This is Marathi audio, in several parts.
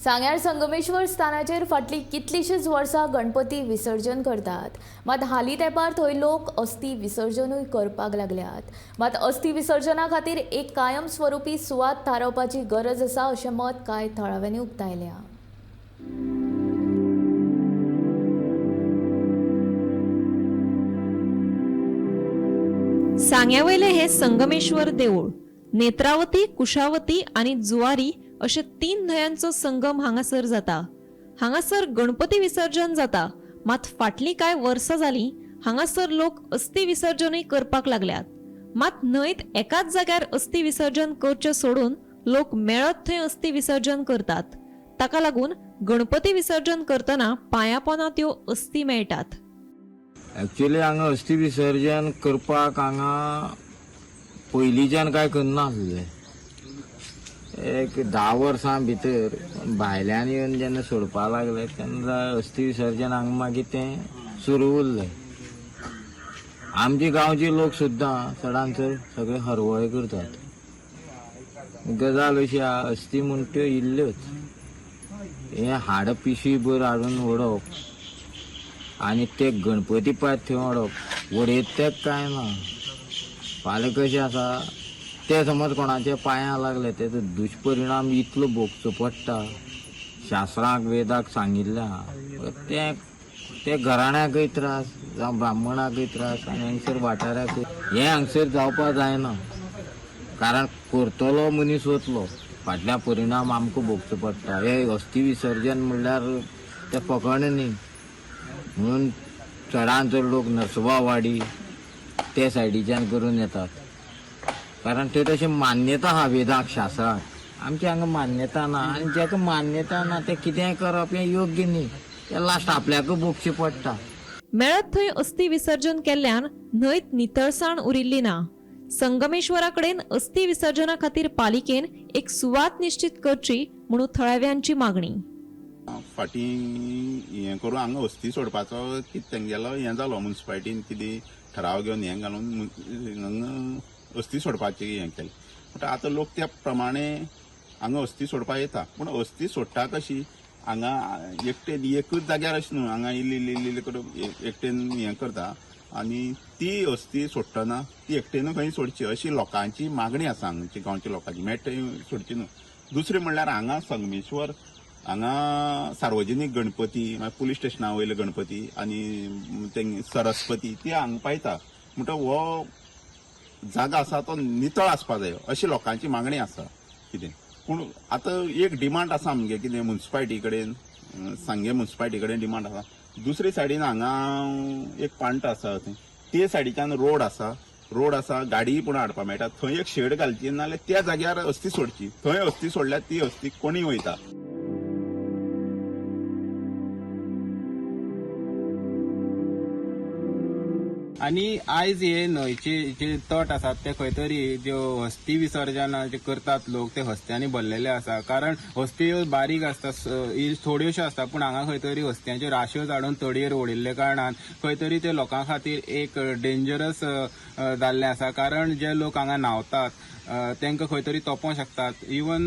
सांग्यार संगमेश्वर स्थानाचेर फाटली कितलीशीच वर्सां गणपती विसर्जन करतात। मात हालीं तेंपार थंय लोक अस्थी विसर्जनूय करपाक लागल्यात। मात अस्थी विसर्जना खातीर एक कायमस्वरुपी सुवात थारावपाची गरज आसा अशें मत कांय थळाव्यांनी उक्तायल्या। सांग्यावयले हे संगमेश्वर देऊळ नेत्रावती, कुशावती आणि जुवारी अशे 3 न्हंयांचो संगम हांगासर जाता। हांगासर गणपती विसर्जन जाता, मात फाटली काय वर्सां जाली हांगासर लोक अस्थी विसर्जनूय करपाक लागल्यात। मात न्हंयत एकाच जाग्यार अस्थी विसर्जन करचे सोडून लोक मेळत थंय अस्थी विसर्जन करतात। ताका लागून गणपती विसर्जन करतना पांया पोंदा त्यो अस्थी मेळटात। एक्चुअली हांगा अस्थी विसर्जन करपाक हांगा पयलींच्यान काय करनासले। एक 10 वर्सां भितर भायल्यान येवन जेन्ना सोडपा लागले तेन्ना अस्थी विसर्जन हांगा मागीर तें सुरू उरलें। आमचे गांवचे लोक सुद्दां चडांत चड सगळे हरवळे करतात। गजाल अशी आहा, अस्थी म्हूण त्यो इल्ल्योच हे हाड पिशवी भर हाडून ओडप आनी ते गणपती पायत थंय ओडप, वडयत तें कांय ना। फाल्यां कशें आसा ते समज कोणाच्या पांयां लागले तेजो दुश्परिणाम इतलो भोगचो पडटा। शास्त्रांक वेदाक सांगिल्लें आहा ते घराण्याकय त्रास जावं ब्राह्मणाकय त्रास आनी हांगसर वाठाराकय हें हांगसर जावपा जायना। कारण करतलो मनीस वतलो, फाटल्या परिणाम आमकां भोगचो पडटा। हे अस्थी विसर्जन म्हणल्यार तें फकाणां न्ही, म्हणून चडांत चड लोक नरसोबावाडी ते सायडीच्यान करून येतात। कारण थंय तशी मान्यता आहा वेदाक शास्त्राक, आमच्या हांगा मान्यता ना आनी जाका मान्यता ना ते कितेंय करप हें योग्य न्ही, ते लास्ट आपल्याकूय भोगचें पडटा। मेळत थंय अस्थी विसर्जन केल्ल्यान न्हंयत नितळसाण उरिल्ली ना। संगमेश्वरा कडेन अस्थी विसर्जना खातीर पालिकेन एक सुवात निश्चित करची म्हणून थळाव्यांची मागणी। फाटीं हें करून हांगा अस्थी सोडपाचो कितें तेंगेलो हें जालो, म्युन्सिपाल्टीन कितें ठराव घेवन हें घालून हांगा अस्थी सोडपाचें हें केलें। बट आतां लोक त्या प्रमाणे हांगा अस्थी सोडपाक येता, पूण अस्थी सोडटा कशी हांगा एकटेन एकूच जाग्यार अशें न्हू, हांगा इल्ली करून एकटेन हें करता आनी ती अस्थी सोडटना ती एकटेनू खंय सोडची अशी लोकांची मागणी आसा हांगाच्या गांवच्या लोकांची, मेळटा सोडची न्हू। दुसरें म्हणल्यार हांगा संगमेश्वर हांगा सार्वजनीक गणपती मागीर पुलीस स्टेशना वयले गणपती आनी ते सरस्वती ती हांगा पायता, म्हणटा हो जागा आसा तो नितळ आसपा जाय अशी लोकांची मागणी आसा कितें। पूण आतां एक डिमांड आसा आमगे कितें म्युन्सिपाल्टी कडेन, सांगे म्युन्सिपाल्टी कडेन डिमांड आसा। दुसरे सायडीन हांगा एक पांट आसा ते सायडीच्यान रोड आसा गाडी पूण हाडपा मेळटा, थंय एक शेड घालची नाल्यार त्या जाग्यार अस्थी सोडची। थंय अस्थी सोडल्यार ती अस्थी कोणीय वयता। आणि आयज हे न्हंयचे जे तट आसात ते खंय तरी ज्यो अस्थी विसर्जन जे करतात लोक ते हस्त्यांनी भरलेले आसा। कारण हस्त्यो बारीक आसता, थोड्योश्यो आसता, पूण हांगा खंय तरी हस्त्यांच्यो राश्यो झाडून तडयेर ओडिल्ले कारणान खंय तरी ते लोकां खातीर एक डेंजरस जाल्लें आसा। कारण जे लोक हांगा न्हांवतात तांकां खंय तरी तोपोंक शकतात। इवन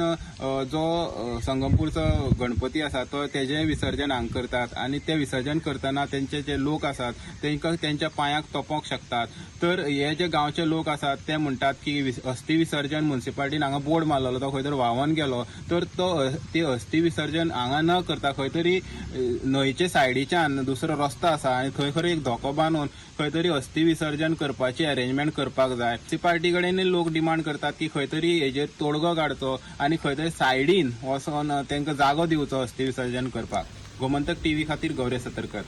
जो संगमपूरचो गणपती आसा तो तेजें विसर्जन हांगा करतात आनी ते विसर्जन करतना तेंचे जे लोक आसात तांकां तेंच्या पांयाक तोपोंक शकतात। तर हे जे गांवचे लोक आसात ते म्हणटात की अस्थी विसर्जन म्युन्सिपाल्टीन हांगा बोर्ड मारलेलो तो खंय तरी व्हांवोन गेलो, तर ते अस्थी विसर्जन हांगा न करता खंय तरी न्हंयचे सायडीच्यान दुसरो रस्तो आसा आनी थंय खरो एक धोको बांदून खंय तरी अस्थी विसर्जन करपाची अरेंजमेंट करपाक जाय। म्युन्सिपाल्टी कडेन लोक डिमांड करतात की खंय तरी हेजेर तोडगो काडचो आनी खंय तरी सायडीन वचोन तांकां जागो दिवचो अस्थी विसर्जन करपाक। गोमंतक टीव्ही खातीर गौरी सतरकर।